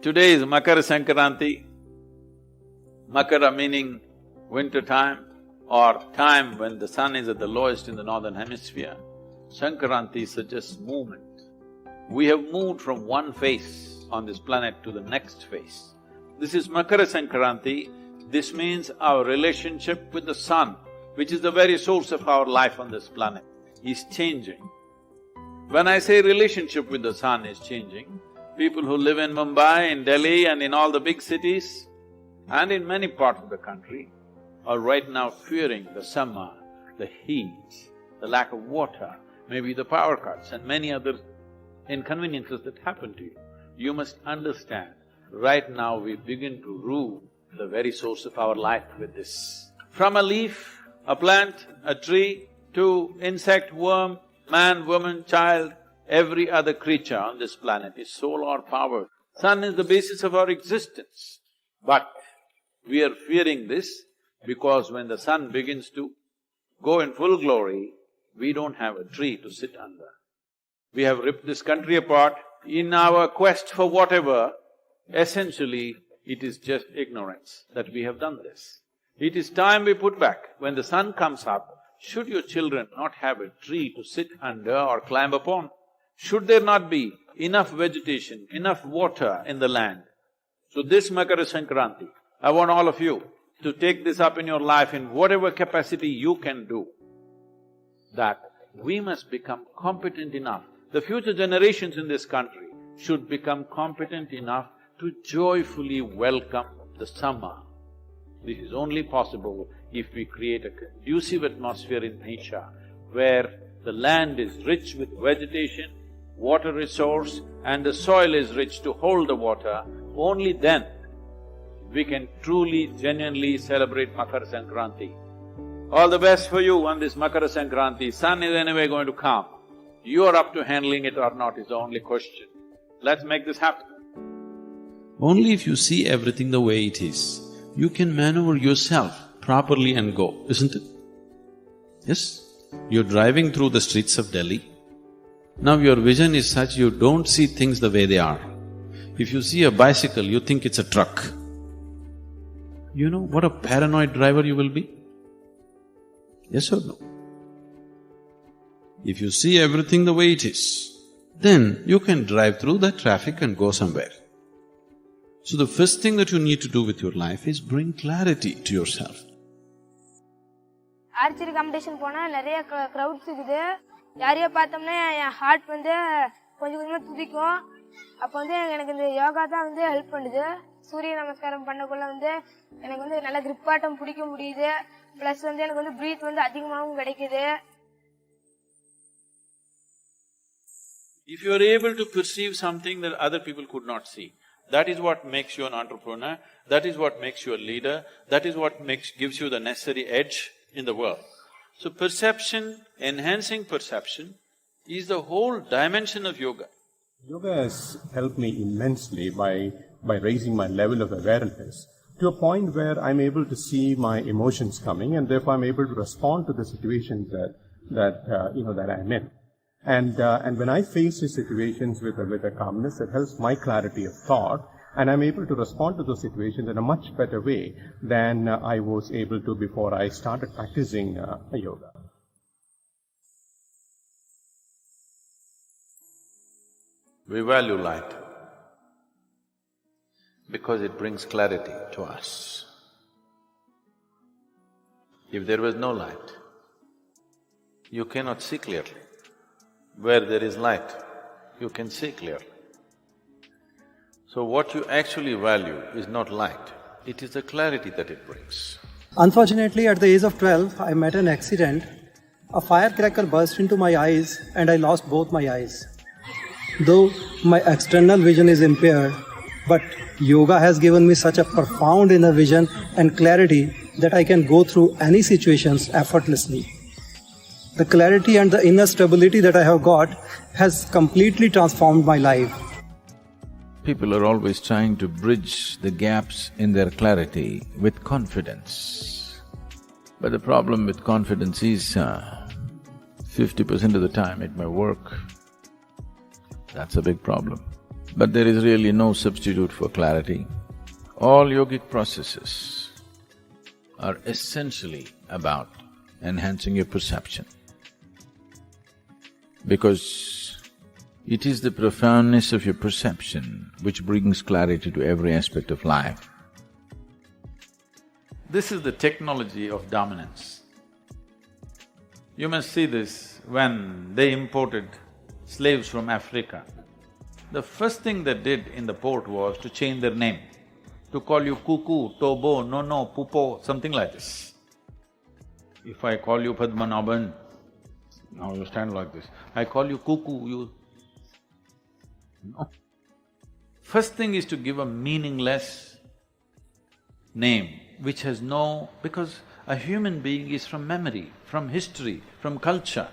Today is Makara Sankranti. Makara meaning winter time or time when the sun is at the lowest in the northern hemisphere. Sankranti suggests movement. We have moved from one phase on this planet to the next phase. This is Makara Sankranti. This means our relationship with the sun, which is the very source of our life on this planet, is changing. When I say relationship with the sun is changing, people who live in Mumbai, in Delhi and in all the big cities and in many parts of the country are right now fearing the summer, the heat, the lack of water, maybe the power cuts and many other inconveniences that happen to you. You must understand, right now we begin to rule the very source of our life with this. From a leaf, a plant, a tree, to insect, worm, man, woman, child, every other creature on this planet is solar-powered. Sun is the basis of our existence. But we are fearing this because when the sun begins to go in full glory, we don't have a tree to sit under. We have ripped this country apart. In our quest for whatever, essentially it is just ignorance that we have done this. It is time we put back. When the sun comes up, should your children not have a tree to sit under or climb upon? Should there not be enough vegetation, enough water in the land? So this Makara Sankranti, I want all of you to take this up in your life in whatever capacity you can do, that we must become competent enough. The future generations in this country should become competent enough to joyfully welcome the summer. This is only possible if we create a conducive atmosphere in nature where the land is rich with vegetation, water resource and the soil is rich to hold the water. Only then we can truly, genuinely celebrate Makara Sankranti. All the best for you on this Makara Sankranti. Sun is anyway going to come. You are up to handling it or not is the only question. Let's make this happen. Only if you see everything the way it is, you can maneuver yourself properly and go, isn't it? Yes? You're driving through the streets of Delhi. Now your vision is such you don't see things the way they are. If you see a bicycle, you think it's a truck. You know what a paranoid driver you will be? Yes or no? If you see everything the way it is, then you can drive through the traffic and go somewhere. So the first thing that you need to do with your life is bring clarity to yourself. Archery competition போனா நிறைய grouts இருக்குது. யாரையோ பார்த்தோம்னா என் heart கொஞ்சம் கொஞ்சமா துடிக்கும். அப்போ எனக்கு இந்த யோகா தான் ஹெல்ப் பண்ணுது. சூரிய நமஸ்காரம் பண்ணக்குள்ள எனக்கு நல்ல கிரிப்பாட்டம் பிடிக்க முடியுது. பிளஸ் எனக்கு பிரீத் அதிகமாகவும் கிடைக்குது. If you are able to perceive something that other people could not see, that is what makes you an entrepreneur, that is what makes you a leader, that is what gives you the necessary edge in the world. So perception, enhancing perception is the whole dimension of yoga. Yoga has helped me immensely by raising my level of awareness to a point where I'm able to see my emotions coming and therefore I'm able to respond to the situations that I'm in. And when I face these situations with a calmness, it helps my clarity of thought, and I'm able to respond to those situations in a much better way than I was able to before I started practicing yoga. We value light because it brings clarity to us. If there was no light, you cannot see clearly. Where there is light, you can see clearly. So what you actually value is not light, it is the clarity that it brings. Unfortunately, at the age of 12, I met an accident. A firecracker burst into my eyes and I lost both my eyes. Though my external vision is impaired, but yoga has given me such a profound inner vision and clarity that I can go through any situations effortlessly. The clarity and the inner stability that I have got has completely transformed my life. People are always trying to bridge the gaps in their clarity with confidence. But the problem with confidence is, 50% of the time it may work. That's a big problem. But there is really no substitute for clarity. All yogic processes are essentially about enhancing your perception. Because it is the profoundness of your perception which brings clarity to every aspect of life. This is the technology of dominance. You must see this when they imported slaves from Africa. The first thing they did in the port was to change their name, to call you Cuckoo, Tobo, Nono, Pupo, something like this. If I call you Padmanabhan, now you stand like this. I call you Cuckoo, you… No. First thing is to give a meaningless name which has no… because a human being is from memory, from history, from culture.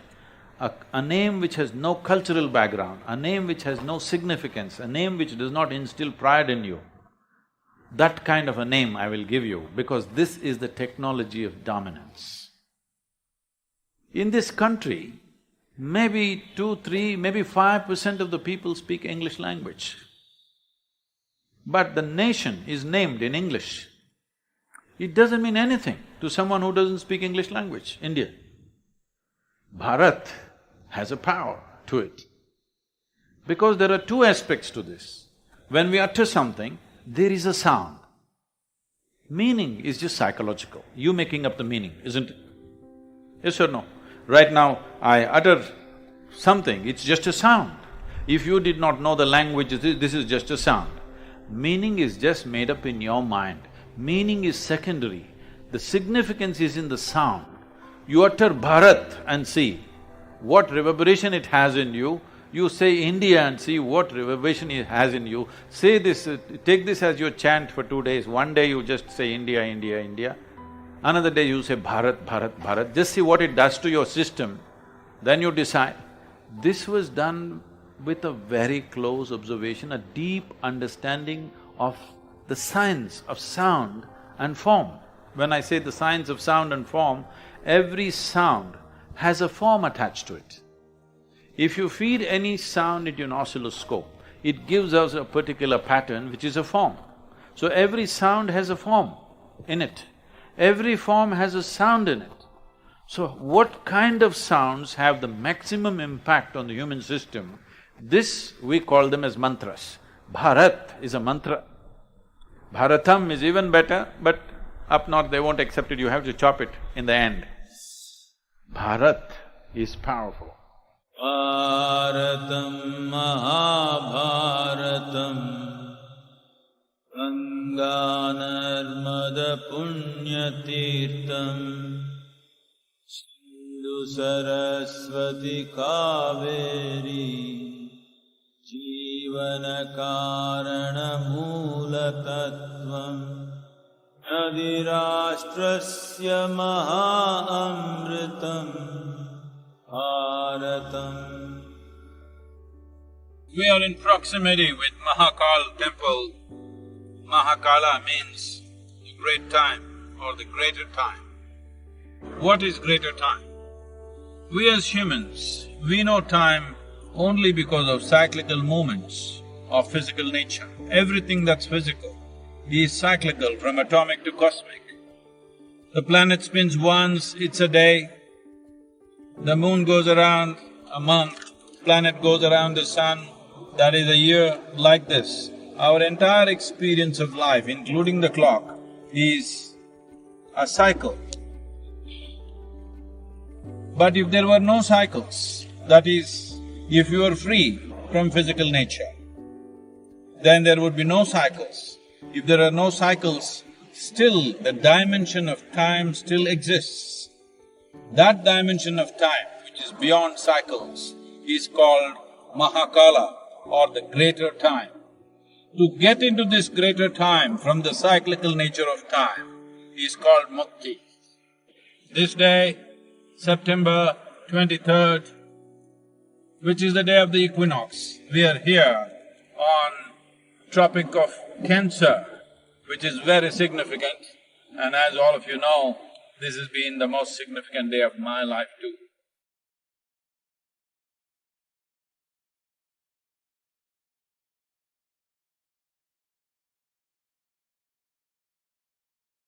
A name which has no cultural background, a name which has no significance, a name which does not instill pride in you, that kind of a name I will give you, because this is the technology of dominance. In this country, maybe 2, 3, maybe 5% of the people speak English language. But the nation is named in English. It doesn't mean anything to someone who doesn't speak English language, India. Bharat has a power to it. Because there are two aspects to this. When we utter something, there is a sound. Meaning is just psychological, you making up the meaning, isn't it? Yes or no? Right now, I utter something, it's just a sound. If you did not know the language, this is just a sound. Meaning is just made up in your mind. Meaning is secondary. The significance is in the sound. You utter Bharat and see what reverberation it has in you. You say India and see what reverberation it has in you. Say this, take this as your chant for 2 days. One day you just say India, India, India. Another day you say Bharat, Bharat, Bharat. Just see what it does to your system. Then you decide. This was done with a very close observation, a deep understanding of the science of sound and form. When I say the science of sound and form, every sound has a form attached to it. If you feed any sound into an oscilloscope, it gives us a particular pattern which is a form. So every sound has a form in it. Every form has a sound in it. So what kind of sounds have the maximum impact on the human system? This we call them as mantras. Bharat is a mantra. Bharatam is even better, but up north they won't accept it, you have to chop it in the end. Bharat is powerful. Bharatam Mahabharatam Ganga Narmada Punyatirtam Sindhu Saraswati Kaveri Jivana Karana Moola Tattvam Nadirashtrasya Maha Amritam Bharatam. We are in proximity with Mahakal temple. Mahakala means the great time or the greater time. What is greater time? We as humans, we know time only because of cyclical movements of physical nature. Everything that's physical is cyclical from atomic to cosmic. The planet spins once, it's a day. The moon goes around a month, planet goes around the sun, that is a year, like this. Our entire experience of life, including the clock, is a cycle. But if there were no cycles, that is, if you were free from physical nature, then there would be no cycles. If there are no cycles, still the dimension of time still exists. That dimension of time, which is beyond cycles, is called Mahakala or the greater time. To get into this greater time from the cyclical nature of time is called Mukti. This day, September 23rd, which is the day of the equinox, we are here on Tropic of Cancer, which is very significant, and as all of you know, this has been the most significant day of my life too.